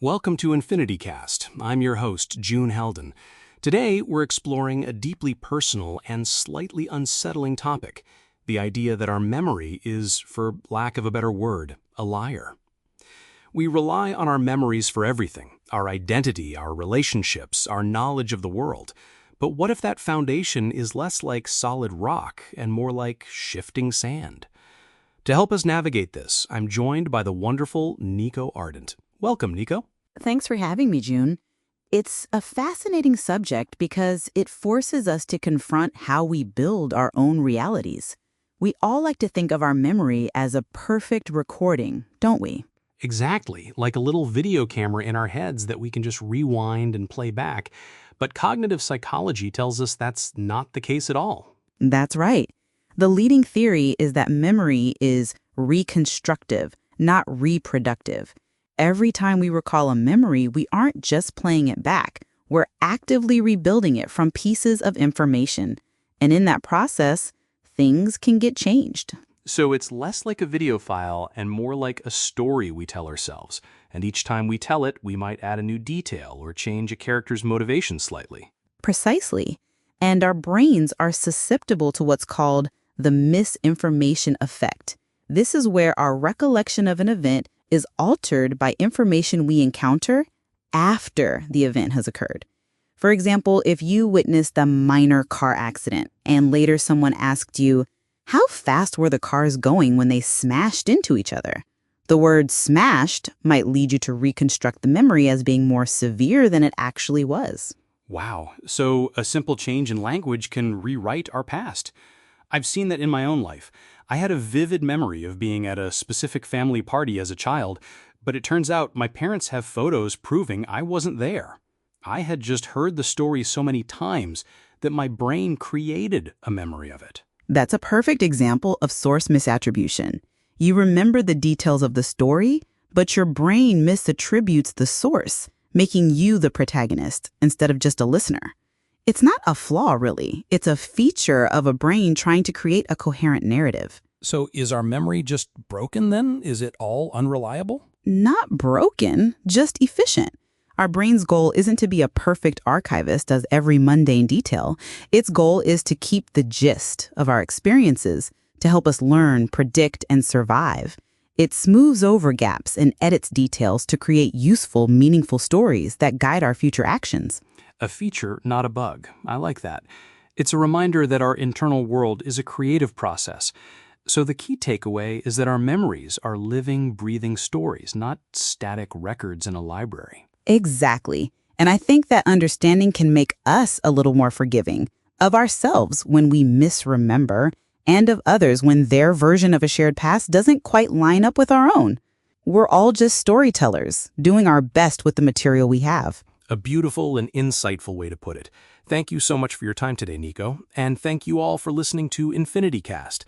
Welcome to EnfinityCast. I'm your host, Halden. Today, we're exploring a deeply personal and slightly unsettling topic, the idea that our memory is, for lack of a better word, a liar. We rely on our memories for everything, our identity, our relationships, our knowledge of the world. But what if that foundation is less like solid rock and more like shifting sand? To help us navigate this, I'm joined by the wonderful Niko Ardent. Welcome, Niko. Thanks for having me, June. It's a fascinating subject because it forces us to confront how we build our own realities. We all like to think of our memory as a perfect recording, don't we? Exactly, like a little video camera in our heads that we can just rewind and play back. But cognitive psychology tells us that's not the case at all. That's right. The leading theory is that memory is reconstructive, not reproductive. Every time we recall a memory, we aren't just playing it back. We're actively rebuilding it from pieces of information. And in that process, things can get changed. So it's less like a video file and more like a story we tell ourselves. And each time we tell it, we might add a new detail or change a character's motivation slightly. Precisely. And our brains are susceptible to what's called the misinformation effect. This is where our recollection of an event is altered by information we encounter after the event has occurred. For example, if you witnessed a minor car accident and later someone asked you, how fast were the cars going when they smashed into each other? The word smashed might lead you to reconstruct the memory as being more severe than it actually was. Wow, so a simple change in language can rewrite our past. I've seen that in my own life. I had a vivid memory of being at a specific family party as a child, but it turns out my parents have photos proving I wasn't there. I had just heard the story so many times that my brain created a memory of it. That's a perfect example of source misattribution. You remember the details of the story, but your brain misattributes the source, making you the protagonist instead of just a listener. It's not a flaw, really. It's a feature of a brain trying to create a coherent narrative. So is our memory just broken then? Is it all unreliable? Not broken, just efficient. Our brain's goal isn't to be a perfect archivist of every mundane detail. Its goal is to keep the gist of our experiences to help us learn, predict, and survive. It smooths over gaps and edits details to create useful, meaningful stories that guide our future actions. A feature, not a bug. I like that. It's a reminder that our internal world is a creative process. So the key takeaway is that our memories are living, breathing stories, not static records in a library. Exactly. And I think that understanding can make us a little more forgiving of ourselves when we misremember and of others when their version of a shared past doesn't quite line up with our own. We're all just storytellers, doing our best with the material we have. A beautiful and insightful way to put it. Thank you so much for your time today, Niko, and thank you all for listening to EnfinityCast.